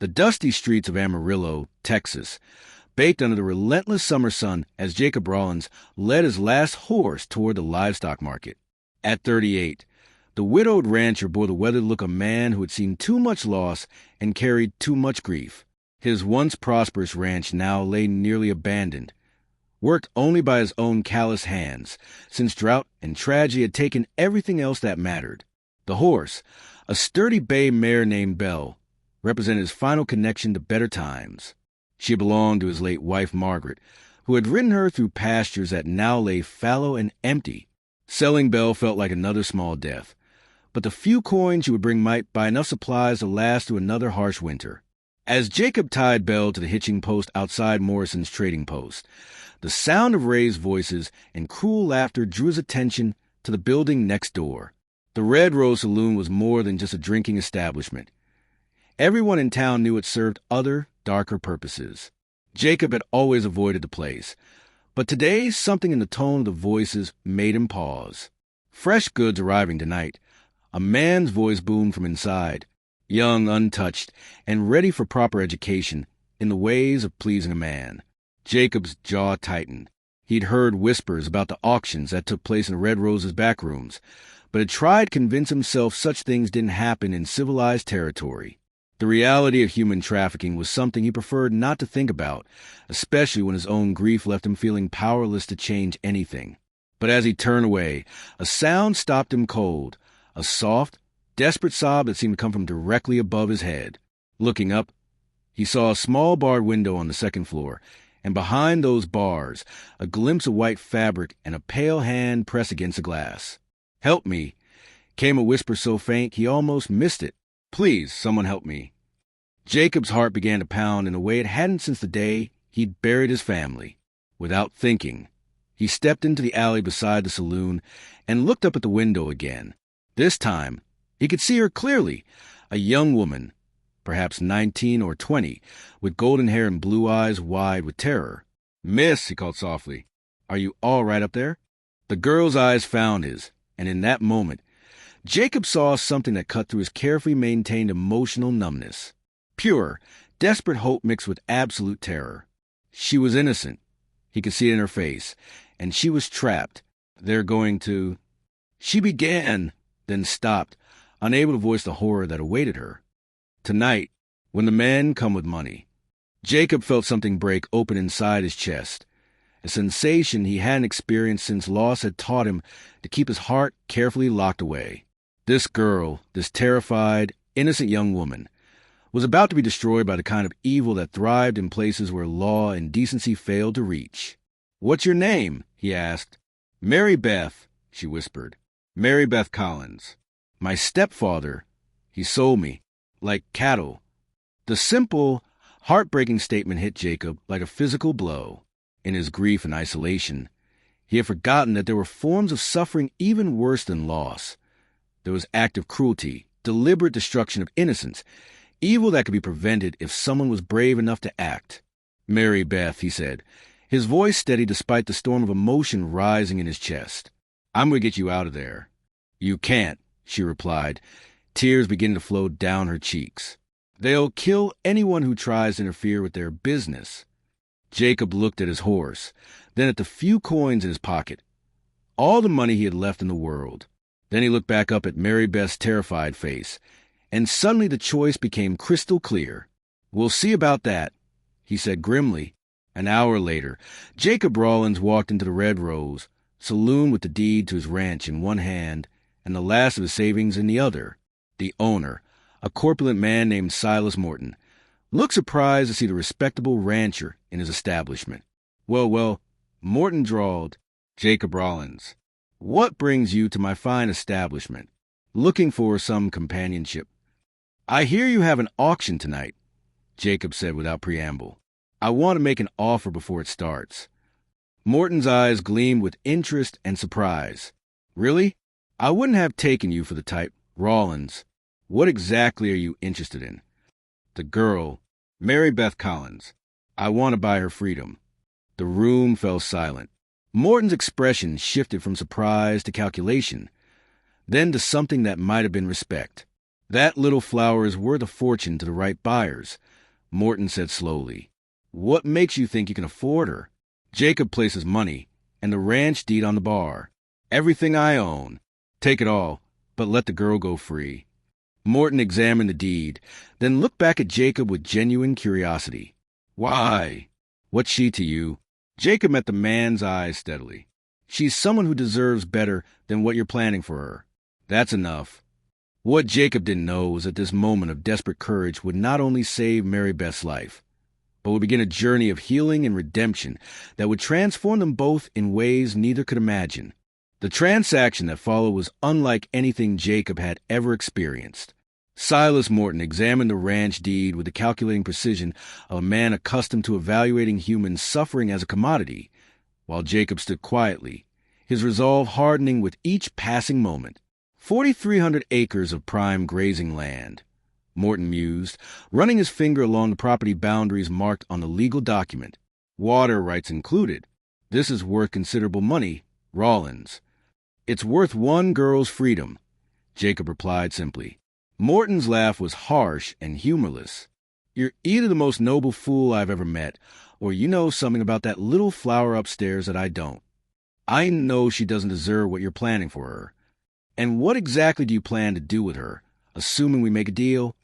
The dusty streets of Amarillo, Texas, baked under the relentless summer sun as Jacob Rawlins led his last horse toward the livestock market. At 38, the widowed rancher bore the weathered look of a man who had seen too much loss and carried too much grief. His once prosperous ranch now lay nearly abandoned, worked only by his own callous hands, since drought and tragedy had taken everything else that mattered. The horse, a sturdy bay mare named Belle, represented his final connection to better times. She belonged to his late wife Margaret, who had ridden her through pastures that now lay fallow and empty. Selling Belle felt like another small death, but the few coins she would bring might buy enough supplies to last through another harsh winter. As Jacob tied Belle to the hitching post outside Morrison's trading post, the sound of raised voices and cruel laughter drew his attention to the building next door. The Red Rose Saloon was more than just a drinking establishment. Everyone in town knew it served other, darker purposes. Jacob had always avoided the place, but today something in the tone of the voices made him pause. Fresh goods arriving tonight. A man's voice boomed from inside, young, untouched, and ready for proper education in the ways of pleasing a man. Jacob's jaw tightened. He'd heard whispers about the auctions that took place in Red Rose's back rooms, but had tried to convince himself such things didn't happen in civilized territory. The reality of human trafficking was something he preferred not to think about, especially when his own grief left him feeling powerless to change anything. But as he turned away, a sound stopped him cold, a soft, desperate sob that seemed to come from directly above his head. Looking up, he saw a small barred window on the second floor, and behind those bars, a glimpse of white fabric and a pale hand pressed against the glass. "Help me," came a whisper so faint he almost missed it. "Please, someone help me." Jacob's heart began to pound in a way it hadn't since the day he'd buried his family. Without thinking, he stepped into the alley beside the saloon and looked up at the window again. This time, he could see her clearly, a young woman, perhaps 19 or 20, with golden hair and blue eyes wide with terror. "Miss," he called softly, "are you all right up there?" The girl's eyes found his, and in that moment, Jacob saw something that cut through his carefully maintained emotional numbness. Pure, desperate hope mixed with absolute terror. She was innocent. He could see it in her face. And she was trapped. They're going to... She began, then stopped, unable to voice the horror that awaited her. Tonight, when the men come with money, Jacob felt something break open inside his chest, a sensation he hadn't experienced since loss had taught him to keep his heart carefully locked away. This girl, this terrified, innocent young woman, was about to be destroyed by the kind of evil that thrived in places where law and decency failed to reach. "What's your name?" he asked. "Marybeth," she whispered. "Marybeth Collins. My stepfather, he sold me, like cattle." The simple, heartbreaking statement hit Jacob like a physical blow. In his grief and isolation, he had forgotten that there were forms of suffering even worse than loss. There was active cruelty, deliberate destruction of innocence, evil that could be prevented if someone was brave enough to act. "Marybeth," he said, his voice steady despite the storm of emotion rising in his chest. "I'm going to get you out of there." "You can't," she replied, tears beginning to flow down her cheeks. "They'll kill anyone who tries to interfere with their business." Jacob looked at his horse, then at the few coins in his pocket, all the money he had left in the world. Then he looked back up at Marybeth's terrified face, and suddenly the choice became crystal clear. "We'll see about that," he said grimly. An hour later, Jacob Rawlins walked into the Red Rose Saloon with the deed to his ranch in one hand and the last of his savings in the other. The owner, a corpulent man named Silas Morton, looked surprised to see the respectable rancher in his establishment. Well, Morton drawled, "Jacob Rawlins, what brings you to my fine establishment? Looking for some companionship." "I hear you have an auction tonight," Jacob said without preamble. "I want to make an offer before it starts." Morton's eyes gleamed with interest and surprise. "Really? I wouldn't have taken you for the type. Rawlins, what exactly are you interested in?" "The girl, Marybeth Collins. I want to buy her freedom." The room fell silent. Morton's expression shifted from surprise to calculation, then to something that might have been respect. That little flower is worth a fortune to the right buyers, Morton said slowly. What makes you think you can afford her? Jacob places money and the ranch deed on the bar. Everything I own. Take it all, but let the girl go free. Morton examined the deed, then looked back at Jacob with genuine curiosity. Why? What's she to you? Jacob met the man's eyes steadily. She's someone who deserves better than what you're planning for her. That's enough. What Jacob didn't know was that this moment of desperate courage would not only save Marybeth's life, but would begin a journey of healing and redemption that would transform them both in ways neither could imagine. The transaction that followed was unlike anything Jacob had ever experienced. Silas Morton examined the ranch deed with the calculating precision of a man accustomed to evaluating human suffering as a commodity, while Jacob stood quietly, his resolve hardening with each passing moment. 4,300 acres of prime grazing land, Morton mused, running his finger along the property boundaries marked on the legal document. Water rights included. This is worth considerable money, Rawlins. It's worth one girl's freedom, Jacob replied simply. Morton's laugh was harsh and humorless. You're either the most noble fool I've ever met, or you know something about that little flower upstairs that I don't. I know she doesn't deserve what you're planning for her. And what exactly do you plan to do with her, assuming we make a deal?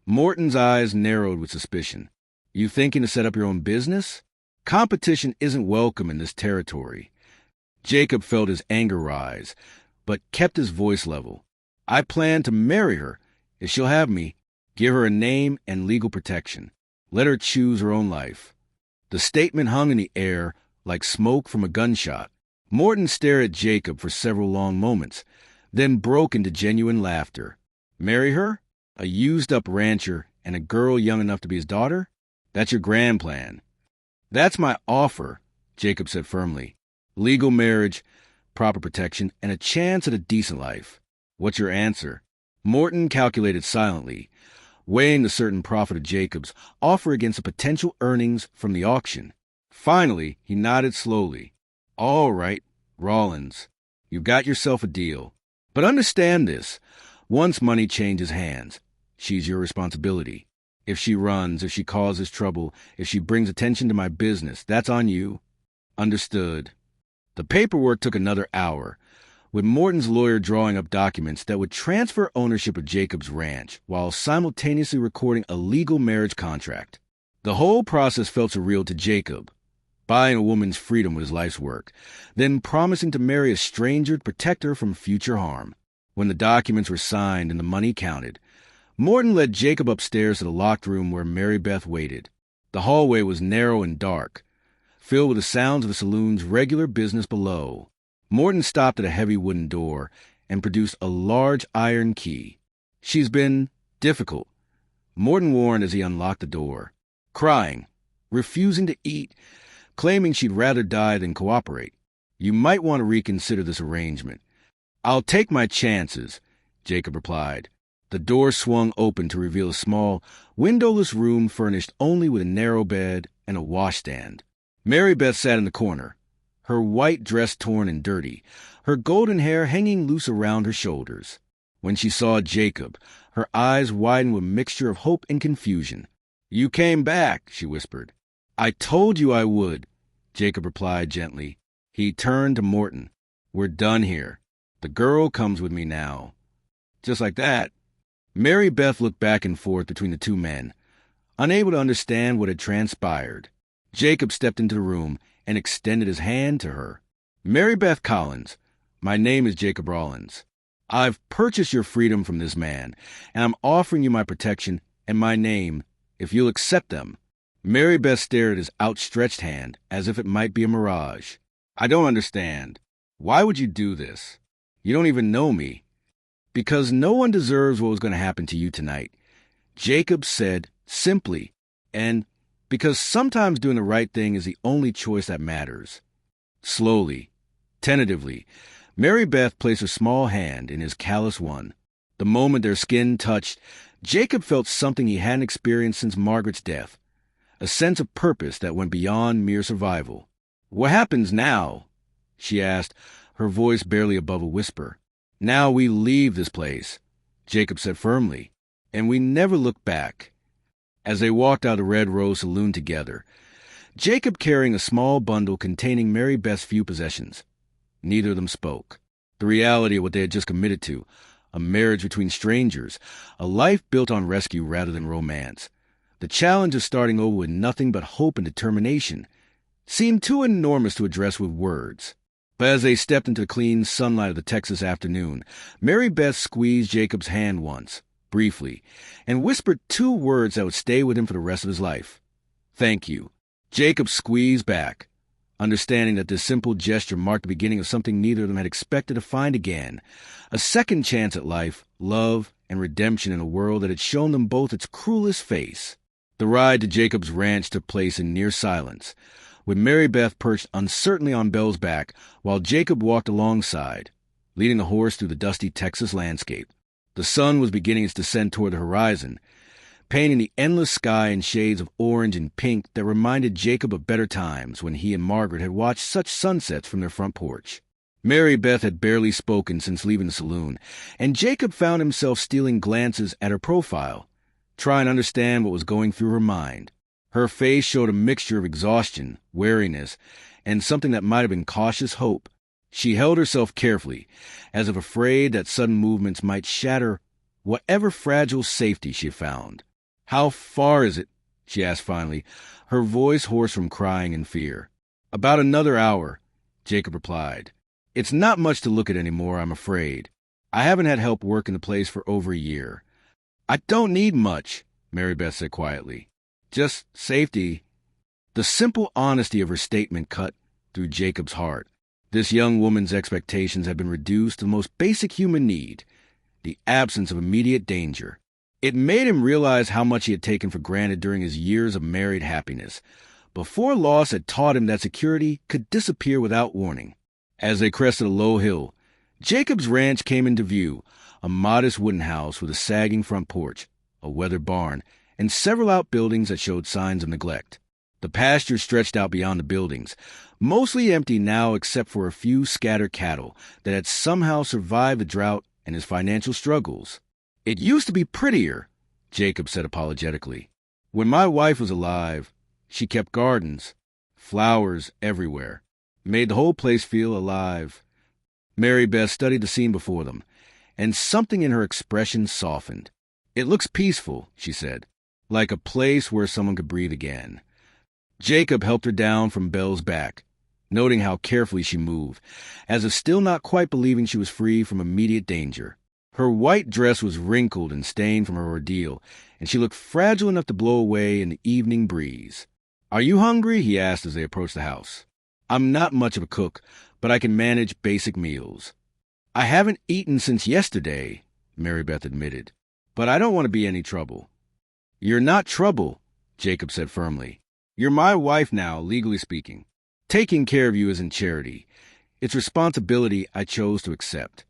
Morton's eyes narrowed with suspicion. You thinking to set up your own business? Competition isn't welcome in this territory. Jacob felt his anger rise, but kept his voice level. I plan to marry her. If she'll have me, give her a name and legal protection. Let her choose her own life. The statement hung in the air like smoke from a gunshot. Morton stared at Jacob for several long moments, then broke into genuine laughter. Marry her? A used-up rancher and a girl young enough to be his daughter? That's your grand plan. That's my offer, Jacob said firmly. Legal marriage, proper protection, and a chance at a decent life. What's your answer? Morton calculated silently, weighing the certain profit of Jacob's offer against the potential earnings from the auction. Finally, he nodded slowly. All right, Rawlins, you've got yourself a deal. But understand this. Once money changes hands, she's your responsibility. If she runs, if she causes trouble, if she brings attention to my business, that's on you. Understood. The paperwork took another hour, with Morton's lawyer drawing up documents that would transfer ownership of Jacob's ranch while simultaneously recording a legal marriage contract. The whole process felt surreal to Jacob. Buying a woman's freedom was his life's work, then promising to marry a stranger to protect her from future harm. When the documents were signed and the money counted, Morton led Jacob upstairs to the locked room where Marybeth waited. The hallway was narrow and dark, filled with the sounds of the saloon's regular business below. Morton stopped at a heavy wooden door and produced a large iron key. She's been difficult, Morton warned as he unlocked the door. Crying, refusing to eat, claiming she'd rather die than cooperate. You might want to reconsider this arrangement. I'll take my chances, Jacob replied. The door swung open to reveal a small, windowless room furnished only with a narrow bed and a washstand. Marybeth sat in the corner, her white dress torn and dirty, her golden hair hanging loose around her shoulders. When she saw Jacob, her eyes widened with a mixture of hope and confusion. You came back, she whispered. I told you I would, Jacob replied gently. He turned to Morton. We're done here. The girl comes with me now. Just like that. Marybeth looked back and forth between the two men, unable to understand what had transpired. Jacob stepped into the room and extended his hand to her. Marybeth Collins, my name is Jacob Rawlins. I've purchased your freedom from this man, and I'm offering you my protection and my name if you'll accept them. Marybeth stared at his outstretched hand as if it might be a mirage. I don't understand. Why would you do this? You don't even know me. Because no one deserves what was going to happen to you tonight, Jacob said simply, and because sometimes doing the right thing is the only choice that matters. Slowly, tentatively, Marybeth placed her small hand in his callous one. The moment their skin touched, Jacob felt something he hadn't experienced since Margaret's death, a sense of purpose that went beyond mere survival. What happens now? She asked, her voice barely above a whisper. Now we leave this place, Jacob said firmly. and we never looked back. As they walked out of the Red Rose Saloon together, Jacob carrying a small bundle containing Marybeth's few possessions. Neither of them spoke. The reality of what they had just committed to, a marriage between strangers, a life built on rescue rather than romance, the challenge of starting over with nothing but hope and determination, seemed too enormous to address with words. But as they stepped into the clean sunlight of the Texas afternoon, Marybeth squeezed Jacob's hand once, briefly, and whispered 2 words that would stay with him for the rest of his life. "Thank you." Jacob squeezed back, understanding that this simple gesture marked the beginning of something neither of them had expected to find again, a second chance at life, love, and redemption in a world that had shown them both its cruelest face. The ride to Jacob's ranch took place in near silence, with Marybeth perched uncertainly on Belle's back while Jacob walked alongside, leading the horse through the dusty Texas landscape. The sun was beginning its descent toward the horizon, painting the endless sky in shades of orange and pink that reminded Jacob of better times when he and Margaret had watched such sunsets from their front porch. Marybeth had barely spoken since leaving the saloon, and Jacob found himself stealing glances at her profile, trying to understand what was going through her mind. Her face showed a mixture of exhaustion, weariness, and something that might have been cautious hope. She held herself carefully, as if afraid that sudden movements might shatter whatever fragile safety she found. "How far is it?" she asked finally, her voice hoarse from crying and fear. "About another hour," Jacob replied. "It's not much to look at anymore, I'm afraid. I haven't had help work in the place for over a year." "I don't need much," Marybeth said quietly. "Just safety." The simple honesty of her statement cut through Jacob's heart. This young woman's expectations had been reduced to the most basic human need, the absence of immediate danger. It made him realize how much he had taken for granted during his years of married happiness, before loss had taught him that security could disappear without warning. As they crested a low hill, Jacob's ranch came into view, a modest wooden house with a sagging front porch, a weathered barn, and several outbuildings that showed signs of neglect. The pasture stretched out beyond the buildings, mostly empty now except for a few scattered cattle that had somehow survived the drought and his financial struggles. "It used to be prettier," Jacob said apologetically. "When my wife was alive, she kept gardens, flowers everywhere, made the whole place feel alive." Marybeth studied the scene before them, and something in her expression softened. "It looks peaceful," she said, "like a place where someone could breathe again." Jacob helped her down from Belle's back, noting how carefully she moved, as if still not quite believing she was free from immediate danger. Her white dress was wrinkled and stained from her ordeal, and she looked fragile enough to blow away in the evening breeze. "Are you hungry?" he asked as they approached the house. "I'm not much of a cook, but I can manage basic meals." "I haven't eaten since yesterday," Marybeth admitted, "but I don't want to be any trouble." "You're not trouble," Jacob said firmly. "You're my wife now, legally speaking. Taking care of you isn't charity. It's responsibility I chose to accept."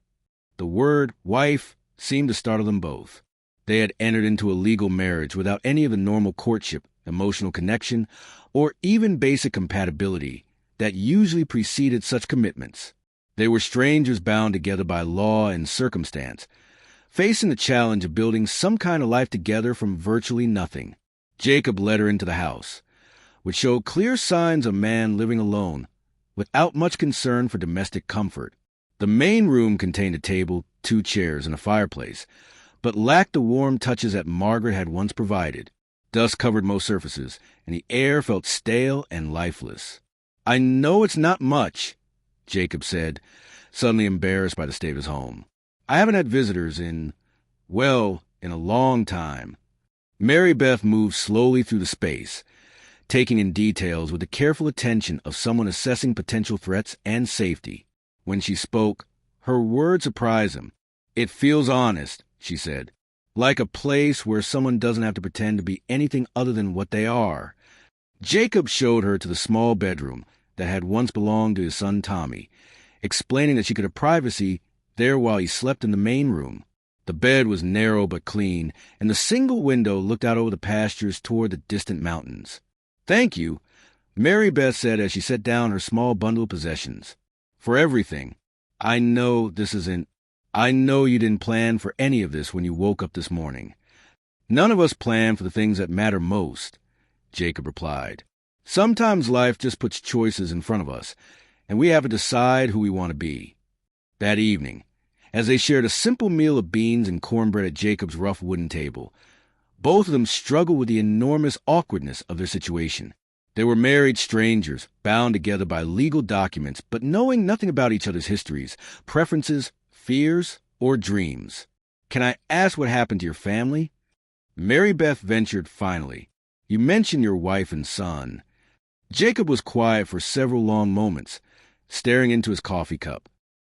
The word wife seemed to startle them both. They had entered into a legal marriage without any of the normal courtship, emotional connection, or even basic compatibility that usually preceded such commitments. They were strangers bound together by law and circumstance, facing the challenge of building some kind of life together from virtually nothing. Jacob led her into the house, which showed clear signs of a man living alone, without much concern for domestic comfort. The main room contained a table, 2 chairs, and a fireplace, but lacked the warm touches that Margaret had once provided. Dust covered most surfaces, and the air felt stale and lifeless. "I know it's not much," Jacob said, suddenly embarrassed by the state of his home. "I haven't had visitors in a long time." Marybeth moved slowly through the space, taking in details with the careful attention of someone assessing potential threats and safety. When she spoke, her words surprised him. "It feels honest," she said, "like a place where someone doesn't have to pretend to be anything other than what they are." Jacob showed her to the small bedroom that had once belonged to his son Tommy, explaining that she could have privacy there while he slept in the main room. The bed was narrow but clean, and the single window looked out over the pastures toward the distant mountains. "Thank you," Marybeth said as she set down her small bundle of possessions. "For everything. I know you didn't plan for any of this when you woke up this morning. None of us plan for the things that matter most, Jacob replied. Sometimes life just puts choices in front of us, and we have to decide who we want to be. That evening, as they shared a simple meal of beans and cornbread at Jacob's rough wooden table, both of them struggled with the enormous awkwardness of their situation. They were married strangers, bound together by legal documents, but knowing nothing about each other's histories, preferences, fears, or dreams. "Can I ask what happened to your family?" Marybeth ventured finally. "You mentioned your wife and son." Jacob was quiet for several long moments, staring into his coffee cup.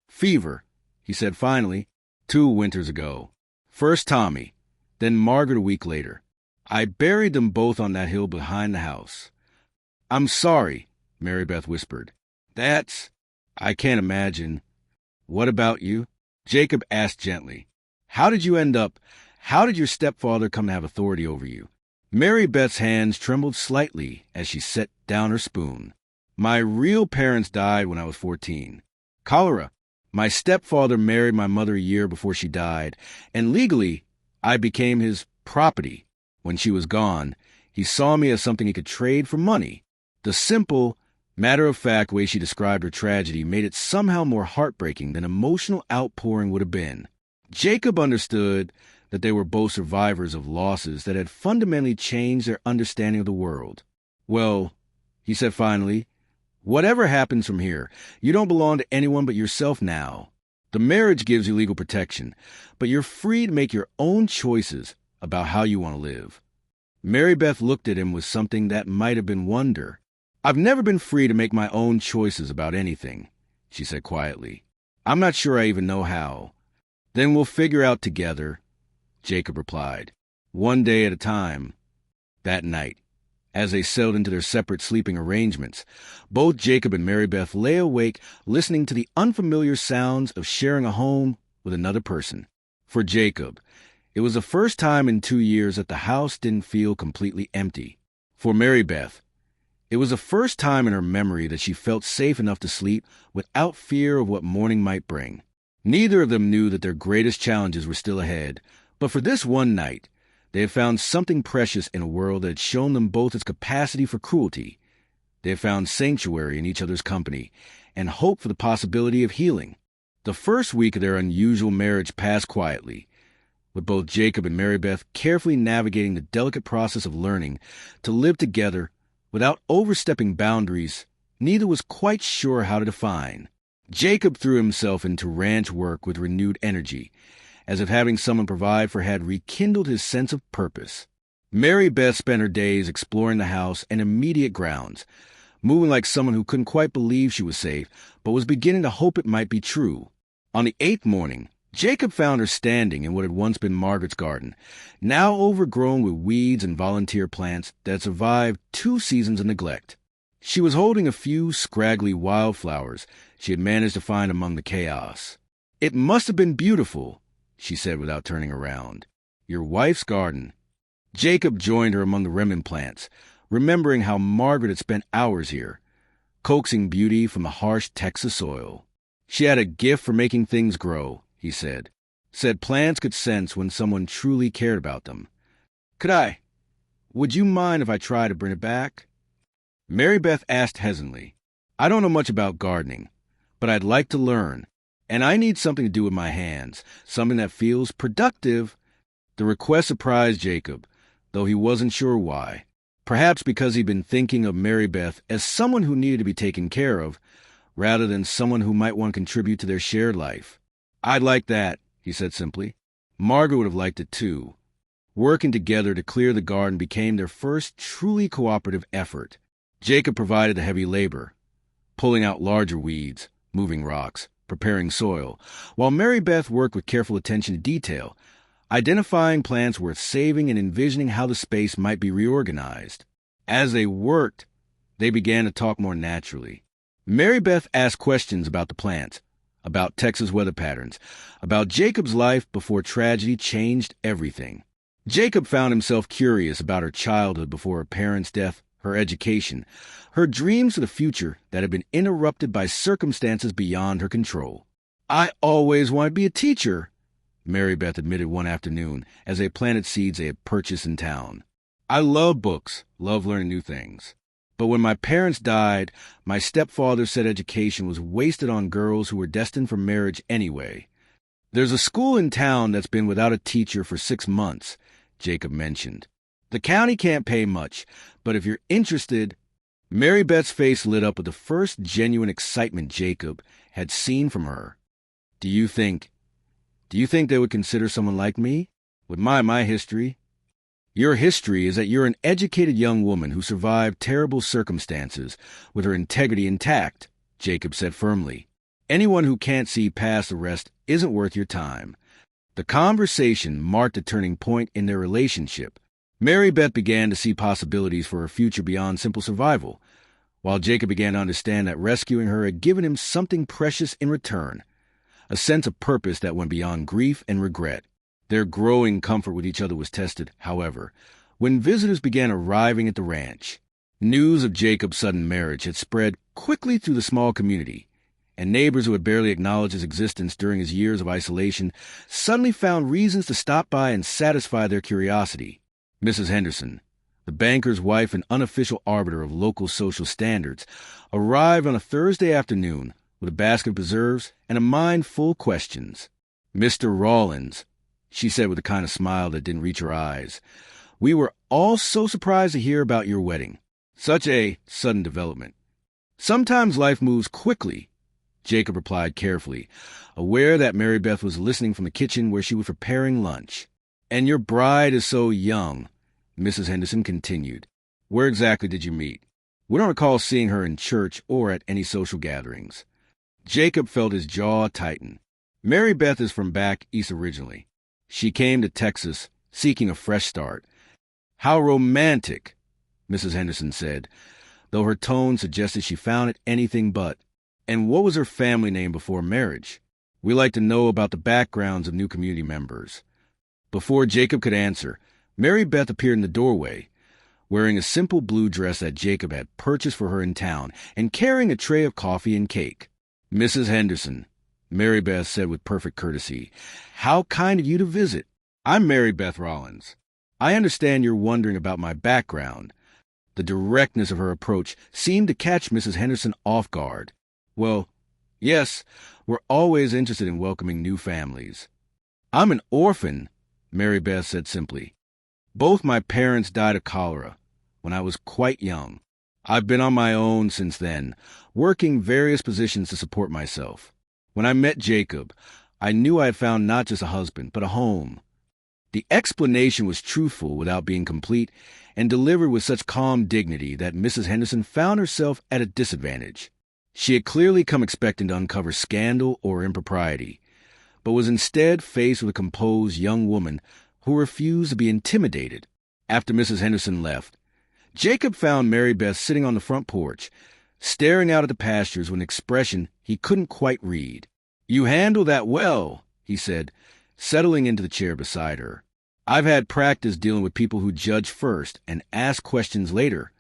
"Fever," he said finally, "2 winters ago. First Tommy, then Margaret a week later. I buried them both on that hill behind the house." "I'm sorry," Marybeth whispered. I can't imagine." "What about you?" Jacob asked gently. How did your stepfather come to have authority over you?" Marybeth's hands trembled slightly as she set down her spoon. "My real parents died when I was 14. Cholera. My stepfather married my mother a year before she died, and legally, I became his property. When she was gone, he saw me as something he could trade for money." The simple, matter-of-fact way she described her tragedy made it somehow more heartbreaking than emotional outpouring would have been. Jacob understood that they were both survivors of losses that had fundamentally changed their understanding of the world. "Well," he said finally, "whatever happens from here, you don't belong to anyone but yourself now. The marriage gives you legal protection, but you're free to make your own choices about how you want to live." Marybeth looked at him with something that might have been wonder. "I've never been free to make my own choices about anything," she said quietly. "I'm not sure I even know how." "Then we'll figure out together," Jacob replied. "One day at a time." That night, as they settled into their separate sleeping arrangements, both Jacob and Marybeth lay awake listening to the unfamiliar sounds of sharing a home with another person. For Jacob, it was the first time in 2 years that the house didn't feel completely empty. For Marybeth, it was the first time in her memory that she felt safe enough to sleep without fear of what morning might bring. Neither of them knew that their greatest challenges were still ahead, but for this one night, they had found something precious in a world that had shown them both its capacity for cruelty. They had found sanctuary in each other's company and hope for the possibility of healing. The first week of their unusual marriage passed quietly, with both Jacob and Marybeth carefully navigating the delicate process of learning to live together without overstepping boundaries neither was quite sure how to define. Jacob threw himself into ranch work with renewed energy, as if having someone provide for had rekindled his sense of purpose. Marybeth spent her days exploring the house and immediate grounds, moving like someone who couldn't quite believe she was safe, but was beginning to hope it might be true. On the 8th morning, Jacob found her standing in what had once been Margaret's garden, now overgrown with weeds and volunteer plants that had survived 2 seasons of neglect. She was holding a few scraggly wildflowers she had managed to find among the chaos. "It must have been beautiful," she said without turning around. "Your wife's garden." Jacob joined her among the remnant plants, remembering how Margaret had spent hours here, coaxing beauty from the harsh Texas soil. "She had a gift for making things grow," he said. Said plants could sense when someone truly cared about them. Would you mind if I try to bring it back?" Marybeth asked hesitantly. "I don't know much about gardening, but I'd like to learn, and I need something to do with my hands, something that feels productive." The request surprised Jacob, though he wasn't sure why. Perhaps because he'd been thinking of Marybeth as someone who needed to be taken care of, rather than someone who might want to contribute to their shared life. "I'd like that," he said simply. Margaret would have liked it too. Working together to clear the garden became their first truly cooperative effort. Jacob provided the heavy labor, pulling out larger weeds, moving rocks, preparing soil, while Marybeth worked with careful attention to detail, identifying plants worth saving and envisioning how the space might be reorganized. As they worked, they began to talk more naturally. Marybeth asked questions about the plants, about Texas weather patterns, about Jacob's life before tragedy changed everything. Jacob found himself curious about her childhood before her parents' death, her education, her dreams for the future that had been interrupted by circumstances beyond her control. "I always wanted to be a teacher," Marybeth admitted one afternoon as they planted seeds they had purchased in town. I love books, love learning new things. But when my parents died, my stepfather said education was wasted on girls who were destined for marriage anyway. There's a school in town that's been without a teacher for 6 months, Jacob mentioned. The county can't pay much, but if you're interested... Marybeth's face lit up with the first genuine excitement Jacob had seen from her. Do you think they would consider someone like me? With my history? Your history is that you're an educated young woman who survived terrible circumstances with her integrity intact, Jacob said firmly. Anyone who can't see past the rest isn't worth your time. The conversation marked a turning point in their relationship. Marybeth began to see possibilities for her future beyond simple survival, while Jacob began to understand that rescuing her had given him something precious in return, a sense of purpose that went beyond grief and regret. Their growing comfort with each other was tested, however, when visitors began arriving at the ranch. News of Jacob's sudden marriage had spread quickly through the small community, and neighbors who had barely acknowledged his existence during his years of isolation suddenly found reasons to stop by and satisfy their curiosity. Mrs. Henderson, the banker's wife and unofficial arbiter of local social standards, arrived on a Thursday afternoon with a basket of preserves and a mind full of questions. Mr. Rawlins, she said with a kind of smile that didn't reach her eyes, we were all so surprised to hear about your wedding. Such a sudden development. Sometimes life moves quickly, Jacob replied carefully, aware that Marybeth was listening from the kitchen where she was preparing lunch. And your bride is so young, Mrs. Henderson continued. Where exactly did you meet? We don't recall seeing her in church or at any social gatherings. Jacob felt his jaw tighten. Marybeth is from back east originally. She came to Texas seeking a fresh start. How romantic, Mrs. Henderson said, though her tone suggested she found it anything but. And what was her family name before marriage? We like to know about the backgrounds of new community members. Before Jacob could answer, Marybeth appeared in the doorway, wearing a simple blue dress that Jacob had purchased for her in town and carrying a tray of coffee and cake. Mrs. Henderson, Marybeth said with perfect courtesy, how kind of you to visit. I'm Marybeth Rawlins. I understand you're wondering about my background. The directness of her approach seemed to catch Mrs. Henderson off guard. Well, yes, we're always interested in welcoming new families. I'm an orphan, Marybeth said simply. Both my parents died of cholera when I was quite young. I've been on my own since then, working various positions to support myself. When I met Jacob, I knew I had found not just a husband, but a home. The explanation was truthful without being complete and delivered with such calm dignity that Mrs. Henderson found herself at a disadvantage. She had clearly come expecting to uncover scandal or impropriety, but was instead faced with a composed young woman who refused to be intimidated. After Mrs. Henderson left, Jacob found Marybeth sitting on the front porch, staring out at the pastures with an expression he couldn't quite read. You handle that well, he said, settling into the chair beside her. I've had practice dealing with people who judge first and ask questions later,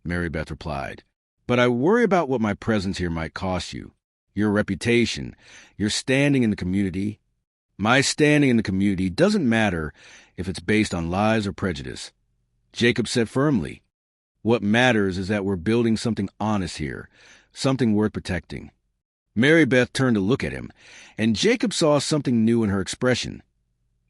Marybeth replied. But I worry about what my presence here might cost you. Your reputation, your standing in the community. My standing in the community doesn't matter if it's based on lies or prejudice. Jacob said firmly, what matters is that we're building something honest here, something worth protecting. Marybeth turned to look at him, and Jacob saw something new in her expression.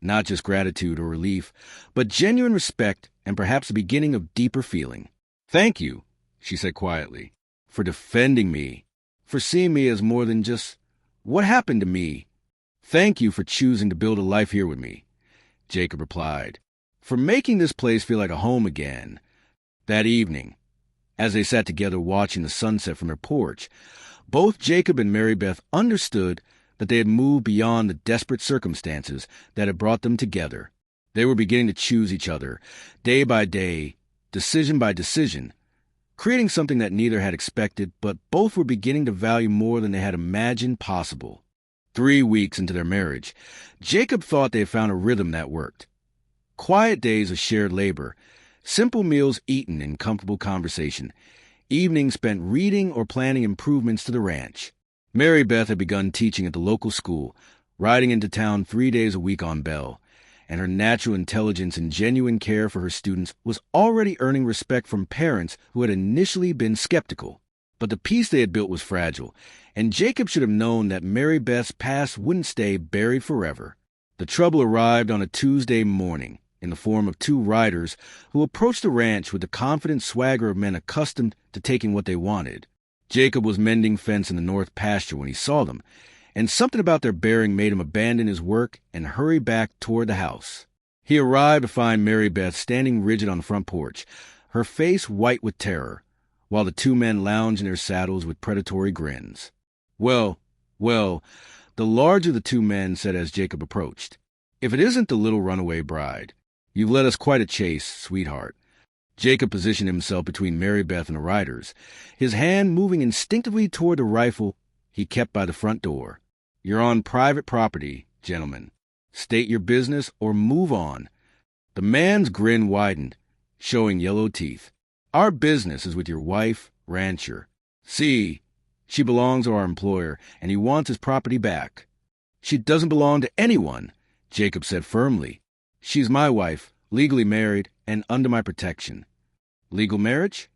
Not just gratitude or relief, but genuine respect and perhaps the beginning of deeper feeling. Thank you, she said quietly, for defending me, for seeing me as more than just what happened to me. Thank you for choosing to build a life here with me, Jacob replied, for making this place feel like a home again. That evening, as they sat together watching the sunset from their porch, both Jacob and Marybeth understood that they had moved beyond the desperate circumstances that had brought them together. They were beginning to choose each other, day by day, decision by decision, creating something that neither had expected, but both were beginning to value more than they had imagined possible. 3 weeks into their marriage, Jacob thought they had found a rhythm that worked. Quiet days of shared labor, simple meals eaten in comfortable conversation, evenings spent reading or planning improvements to the ranch. Marybeth had begun teaching at the local school, riding into town 3 days a week on bail, and her natural intelligence and genuine care for her students was already earning respect from parents who had initially been skeptical. But the peace they had built was fragile, and Jacob should have known that Marybeth's past wouldn't stay buried forever. The trouble arrived on a Tuesday morning in the form of two riders who approached the ranch with the confident swagger of men accustomed to taking what they wanted. Jacob was mending fence in the north pasture when he saw them, and something about their bearing made him abandon his work and hurry back toward the house. He arrived to find Marybeth standing rigid on the front porch, her face white with terror, while the two men lounged in their saddles with predatory grins. Well, the larger of the two men said as Jacob approached, "If it isn't the little runaway bride, you've led us quite a chase, sweetheart." Jacob positioned himself between Marybeth and the riders, his hand moving instinctively toward the rifle he kept by the front door. "You're on private property, gentlemen. State your business or move on." The man's grin widened, showing yellow teeth. "Our business is with your wife, rancher. See, she belongs to our employer, and he wants his property back." "She doesn't belong to anyone," Jacob said firmly. "She's my wife, legally married, and under my protection." "Legal marriage?"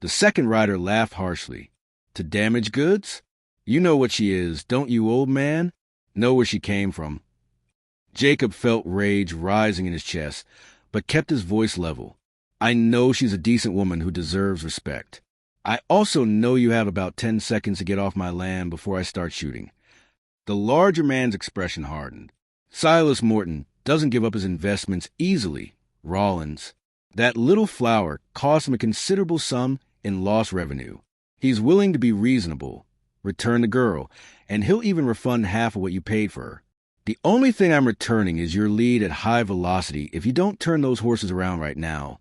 The second rider laughed harshly. "To damage goods? You know what she is, don't you, old man? Know where she came from." Jacob felt rage rising in his chest, but kept his voice level. "I know she's a decent woman who deserves respect. I also know you have about 10 seconds to get off my land before I start shooting." The larger man's expression hardened. Silas Morton doesn't give up his investments easily, Rawlins. That little flower cost him a considerable sum in lost revenue. He's willing to be reasonable, return the girl, and he'll even refund half of what you paid for her. The only thing I'm returning is your lead at high velocity if you don't turn those horses around right now,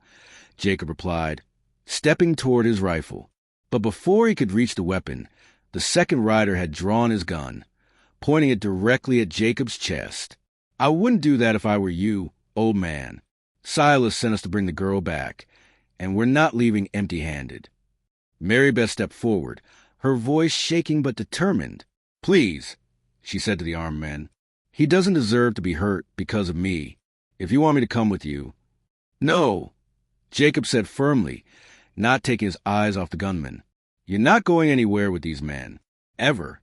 Jacob replied, stepping toward his rifle. But before he could reach the weapon, the second rider had drawn his gun, pointing it directly at Jacob's chest. "I wouldn't do that if I were you, old man. Silas sent us to bring the girl back, and we're not leaving empty-handed." Marybeth stepped forward, her voice shaking but determined. "Please," she said to the armed men, "he doesn't deserve to be hurt because of me. If you want me to come with you—" "No," Jacob said firmly, not taking his eyes off the gunman. "You're not going anywhere with these men. Ever."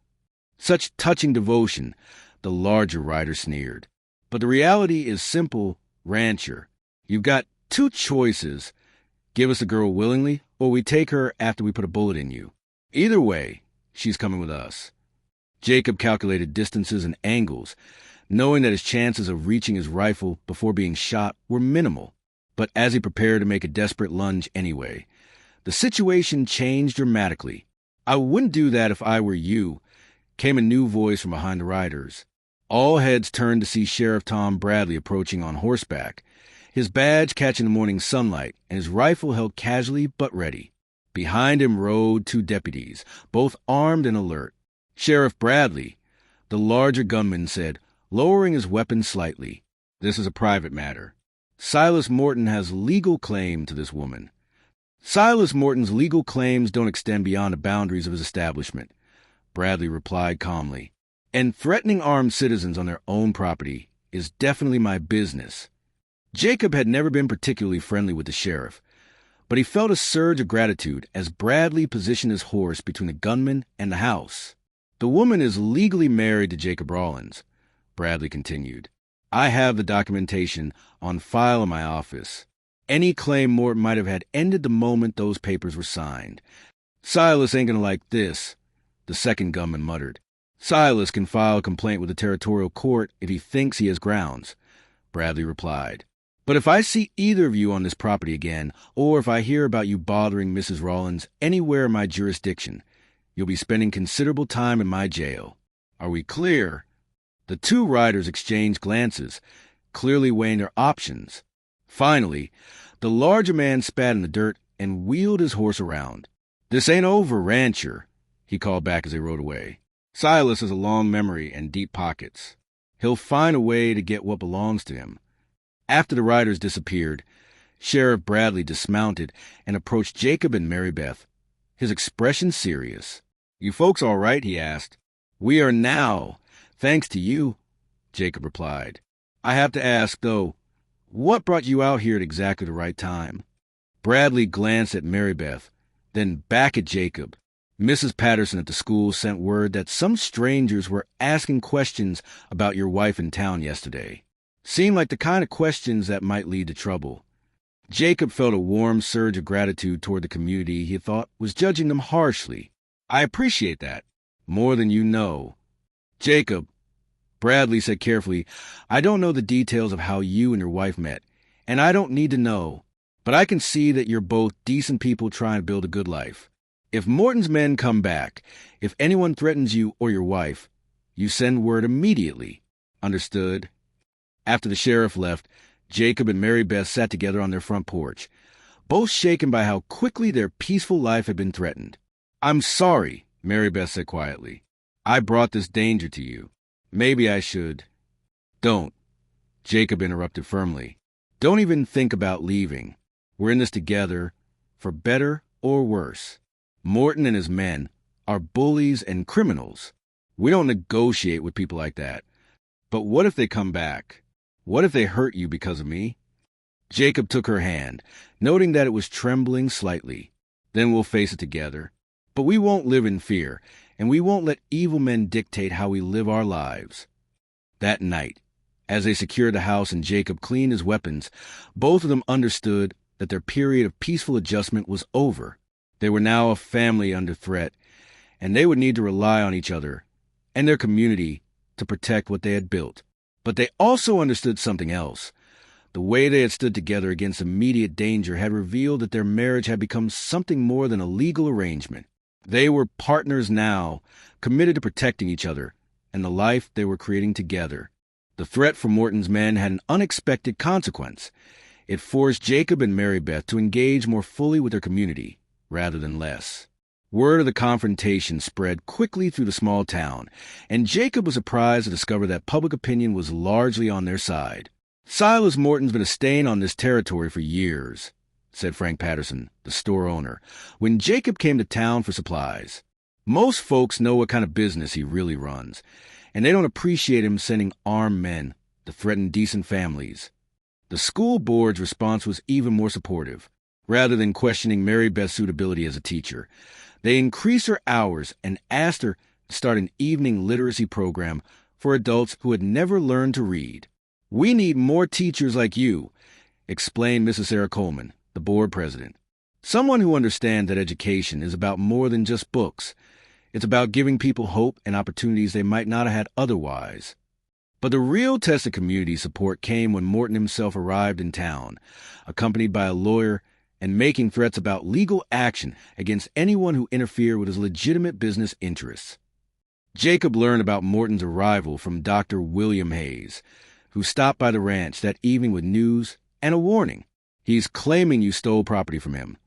"Such touching devotion," the larger rider sneered. "But the reality is simple, rancher. You've got two choices. Give us the girl willingly, or we take her after we put a bullet in you. Either way, she's coming with us." Jacob calculated distances and angles, knowing that his chances of reaching his rifle before being shot were minimal. But as he prepared to make a desperate lunge anyway, the situation changed dramatically. "I wouldn't do that if I were you," came a new voice from behind the riders. All heads turned to see Sheriff Tom Bradley approaching on horseback, his badge catching the morning sunlight and his rifle held casually but ready. Behind him rode two deputies, both armed and alert. "Sheriff Bradley," the larger gunman said, lowering his weapon slightly. "This is a private matter. Silas Morton has legal claim to this woman." "Silas Morton's legal claims don't extend beyond the boundaries of his establishment," Bradley replied calmly. "And threatening armed citizens on their own property is definitely my business." Jacob had never been particularly friendly with the sheriff, but he felt a surge of gratitude as Bradley positioned his horse between the gunman and the house. "The woman is legally married to Jacob Rawlins," Bradley continued. "I have the documentation on file in my office. Any claim Morton might have had ended the moment those papers were signed. Silas ain't gonna like this," the second gunman muttered. "Silas can file a complaint with the territorial court if he thinks he has grounds," Bradley replied. "But if I see either of you on this property again, or if I hear about you bothering Mrs. Rawlins anywhere in my jurisdiction, you'll be spending considerable time in my jail. Are we clear?" The two riders exchanged glances, clearly weighing their options. Finally, the larger man spat in the dirt and wheeled his horse around. "This ain't over, rancher," he called back as they rode away. "Silas has a long memory and deep pockets. He'll find a way to get what belongs to him." After the riders disappeared, Sheriff Bradley dismounted and approached Jacob and Marybeth, his expression serious. "You folks all right?" he asked. "We are now. Thanks to you, Jacob replied. I have to ask, though, what brought you out here at exactly the right time? Bradley glanced at Marybeth, then back at Jacob. Mrs. Patterson at the school sent word that some strangers were asking questions about your wife in town yesterday. Seemed like the kind of questions that might lead to trouble. Jacob felt a warm surge of gratitude toward the community he thought was judging them harshly. I appreciate that. More than you know. Jacob, Bradley said carefully, I don't know the details of how you and your wife met, and I don't need to know, but I can see that you're both decent people trying to build a good life. If Morton's men come back, if anyone threatens you or your wife, you send word immediately. Understood? After the sheriff left, Jacob and Marybeth sat together on their front porch, both shaken by how quickly their peaceful life had been threatened. I'm sorry, Marybeth said quietly. I brought this danger to you. Maybe I should. Don't, Jacob interrupted firmly. Don't even think about leaving. We're in this together, for better or worse. Morton and his men are bullies and criminals. We don't negotiate with people like that. But what if they come back? What if they hurt you because of me? Jacob took her hand, noting that it was trembling slightly. Then we'll face it together. But we won't live in fear, and we won't let evil men dictate how we live our lives. That night, as they secured the house and Jacob cleaned his weapons, both of them understood that their period of peaceful adjustment was over. They were now a family under threat, and they would need to rely on each other and their community to protect what they had built. But they also understood something else. The way they had stood together against immediate danger had revealed that their marriage had become something more than a legal arrangement. They were partners now, committed to protecting each other and the life they were creating together. The threat from Morton's men had an unexpected consequence. It forced Jacob and Marybeth to engage more fully with their community, rather than less. Word of the confrontation spread quickly through the small town, and Jacob was surprised to discover that public opinion was largely on their side. Silas Morton's been a stain on this territory for years, said Frank Patterson, the store owner, when Jacob came to town for supplies. Most folks know what kind of business he really runs, and they don't appreciate him sending armed men to threaten decent families. The school board's response was even more supportive. Rather than questioning Marybeth's suitability as a teacher, they increased her hours and asked her to start an evening literacy program for adults who had never learned to read. We need more teachers like you, explained Mrs. Sarah Coleman, the board president. Someone who understands that education is about more than just books. It's about giving people hope and opportunities they might not have had otherwise. But the real test of community support came when Morton himself arrived in town, accompanied by a lawyer and making threats about legal action against anyone who interfered with his legitimate business interests. Jacob learned about Morton's arrival from Dr. William Hayes, who stopped by the ranch that evening with news and a warning. He's claiming you stole property from him.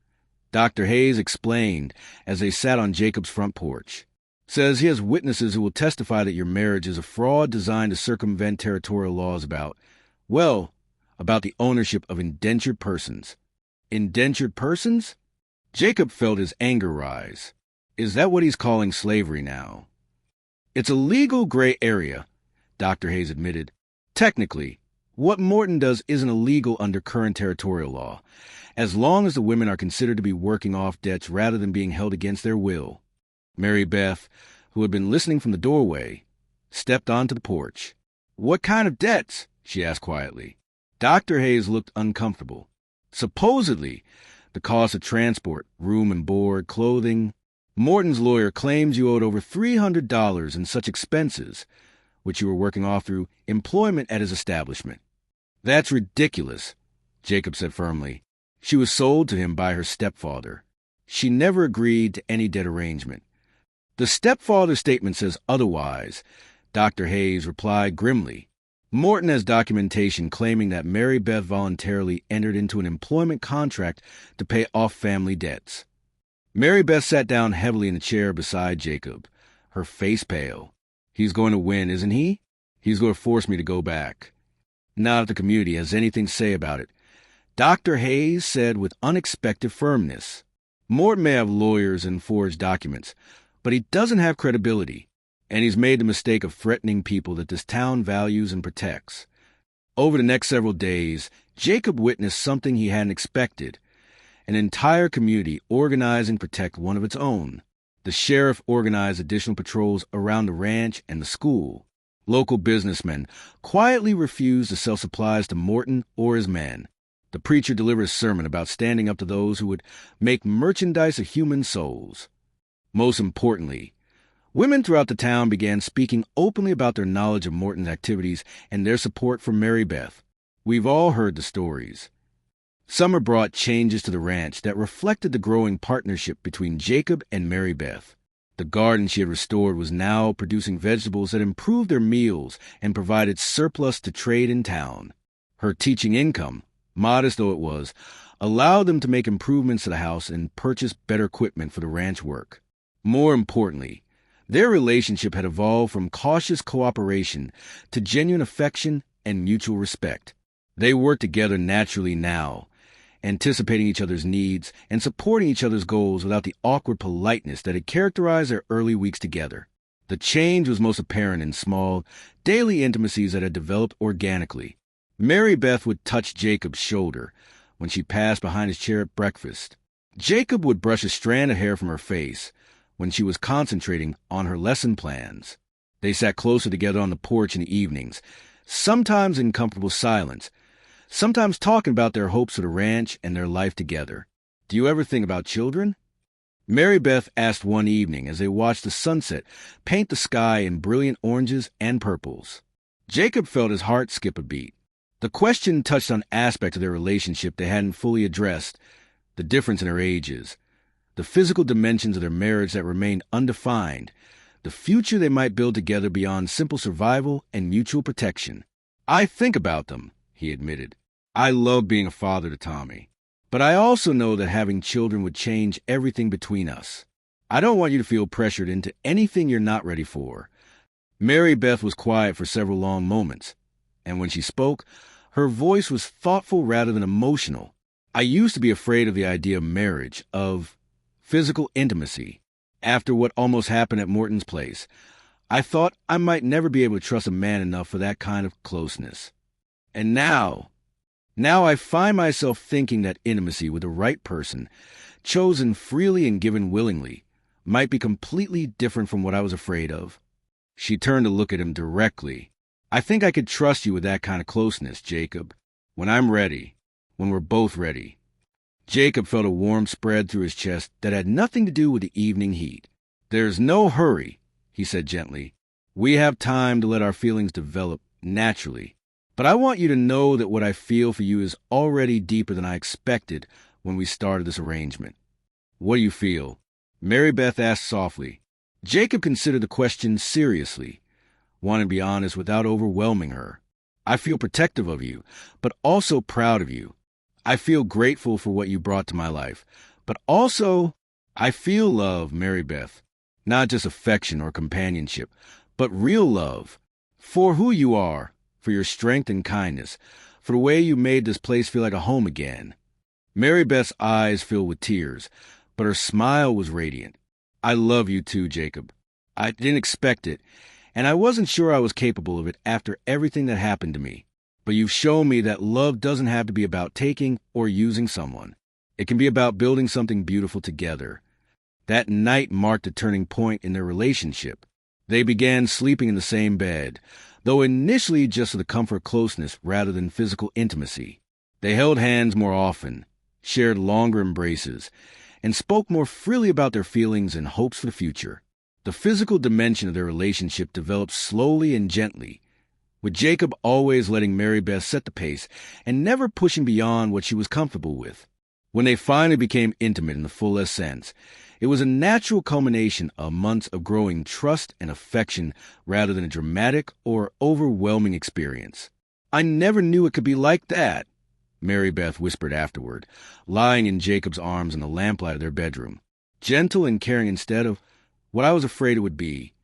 Dr. Hayes explained as they sat on Jacob's front porch. Says he has witnesses who will testify that your marriage is a fraud designed to circumvent territorial laws about the ownership of indentured persons. Indentured persons? Jacob felt his anger rise. Is that what he's calling slavery now? It's a legal gray area, Dr. Hayes admitted. Technically, what Morton does isn't illegal under current territorial law, as long as the women are considered to be working off debts rather than being held against their will. Marybeth, who had been listening from the doorway, stepped onto the porch. What kind of debts? She asked quietly. Dr. Hayes looked uncomfortable. Supposedly, the cost of transport, room and board, clothing. Morton's lawyer claims you owed over $300 in such expenses, which you were working off through employment at his establishment. That's ridiculous, Jacob said firmly. She was sold to him by her stepfather. She never agreed to any debt arrangement. The stepfather statement says otherwise, Dr. Hayes replied grimly. Morton has documentation claiming that Marybeth voluntarily entered into an employment contract to pay off family debts. Marybeth sat down heavily in a chair beside Jacob, her face pale. He's going to win, isn't he? He's going to force me to go back. Not if the community has anything to say about it, Dr. Hayes said with unexpected firmness. Morton may have lawyers and forged documents, but he doesn't have credibility. and he's made the mistake of threatening people that this town values and protects. Over the next several days, Jacob witnessed something he hadn't expected: an entire community organize and protect one of its own. The sheriff organized additional patrols around the ranch and the school. Local businessmen quietly refused to sell supplies to Morton or his men. The preacher delivered a sermon about standing up to those who would make merchandise of human souls. Most importantly, women throughout the town began speaking openly about their knowledge of Morton's activities and their support for Marybeth. We've all heard the stories. Summer brought changes to the ranch that reflected the growing partnership between Jacob and Marybeth. The garden she had restored was now producing vegetables that improved their meals and provided surplus to trade in town. Her teaching income, modest though it was, allowed them to make improvements to the house and purchase better equipment for the ranch work. More importantly, their relationship had evolved from cautious cooperation to genuine affection and mutual respect. They worked together naturally now, anticipating each other's needs and supporting each other's goals without the awkward politeness that had characterized their early weeks together. The change was most apparent in small, daily intimacies that had developed organically. Marybeth would touch Jacob's shoulder when she passed behind his chair at breakfast. Jacob would brush a strand of hair from her face when she was concentrating on her lesson plans. They sat closer together on the porch in the evenings, sometimes in comfortable silence, sometimes talking about their hopes for the ranch and their life together. "Do you ever think about children?" Marybeth asked one evening as they watched the sunset paint the sky in brilliant oranges and purples. Jacob felt his heart skip a beat. The question touched on aspects of their relationship they hadn't fully addressed: the difference in their ages, the physical dimensions of their marriage that remained undefined, the future they might build together beyond simple survival and mutual protection. "I think about them," he admitted. "I love being a father to Tommy. But I also know that having children would change everything between us. I don't want you to feel pressured into anything you're not ready for." Marybeth was quiet for several long moments, and when she spoke, her voice was thoughtful rather than emotional. "I used to be afraid of the idea of marriage, of physical intimacy. After what almost happened at Morton's place, I thought I might never be able to trust a man enough for that kind of closeness. And now I find myself thinking that intimacy with the right person, chosen freely and given willingly, might be completely different from what I was afraid of." She turned to look at him directly. "I think I could trust you with that kind of closeness, Jacob. When I'm ready, when we're both ready." Jacob felt a warmth spread through his chest that had nothing to do with the evening heat. "There's no hurry," he said gently. "We have time to let our feelings develop naturally. But I want you to know that what I feel for you is already deeper than I expected when we started this arrangement." "What do you feel?" Marybeth asked softly. Jacob considered the question seriously, wanting to be honest without overwhelming her. "I feel protective of you, but also proud of you. I feel grateful for what you brought to my life, but also I feel love, Marybeth. Not just affection or companionship, but real love. For who you are, for your strength and kindness, for the way you made this place feel like a home again." Marybeth's eyes filled with tears, but her smile was radiant. "I love you too, Jacob. I didn't expect it, and I wasn't sure I was capable of it after everything that happened to me. But you've shown me that love doesn't have to be about taking or using someone. It can be about building something beautiful together." That night marked a turning point in their relationship. They began sleeping in the same bed, though initially just for the comfort of closeness rather than physical intimacy. They held hands more often, shared longer embraces, and spoke more freely about their feelings and hopes for the future. The physical dimension of their relationship developed slowly and gently, with Jacob always letting Marybeth set the pace and never pushing beyond what she was comfortable with. When they finally became intimate in the fullest sense, it was a natural culmination of months of growing trust and affection rather than a dramatic or overwhelming experience. "I never knew it could be like that," Marybeth whispered afterward, lying in Jacob's arms in the lamplight of their bedroom. "Gentle and caring instead of what I was afraid it would be."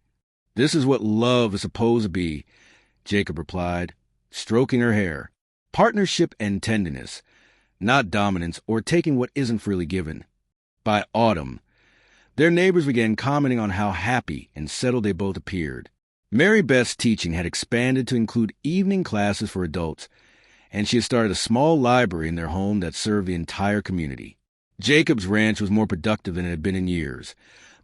"This is what love is supposed to be," Jacob replied, stroking her hair. "Partnership and tenderness, not dominance or taking what isn't freely given." By autumn, Their neighbors began commenting on how happy and settled they both appeared. Marybeth's teaching had expanded to include evening classes for adults, and she had started a small library in their home that served the entire community. Jacob's ranch was more productive than it had been in years,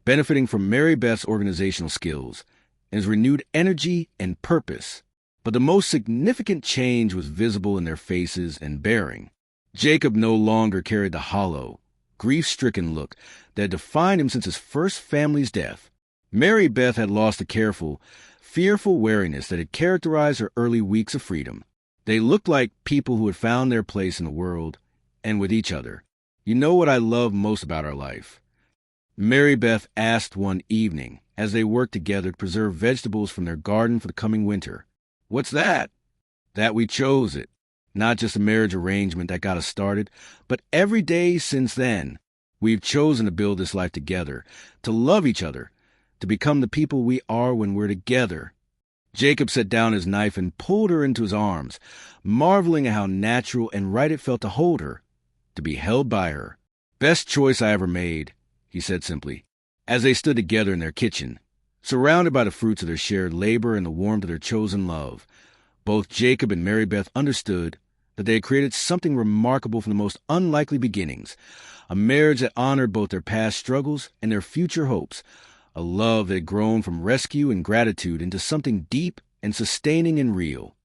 benefiting from Marybeth's organizational skills and his renewed energy and purpose. But the most significant change was visible in their faces and bearing. Jacob no longer carried the hollow, grief-stricken look that had defined him since his first family's death. Marybeth had lost the careful, fearful wariness that had characterized her early weeks of freedom. They looked like people who had found their place in the world and with each other. "You know what I love most about our life?" Marybeth asked one evening as they worked together to preserve vegetables from their garden for the coming winter. "What's that?" "That we chose it. Not just a marriage arrangement that got us started, but every day since then. We've chosen to build this life together, to love each other, to become the people we are when we're together." Jacob set down his knife and pulled her into his arms, marveling at how natural and right it felt to hold her, to be held by her. "Best choice I ever made," he said simply, as they stood together in their kitchen, surrounded by the fruits of their shared labor and the warmth of their chosen love. Both Jacob and Marybeth understood that they had created something remarkable from the most unlikely beginnings, a marriage that honored both their past struggles and their future hopes, a love that had grown from rescue and gratitude into something deep and sustaining and real.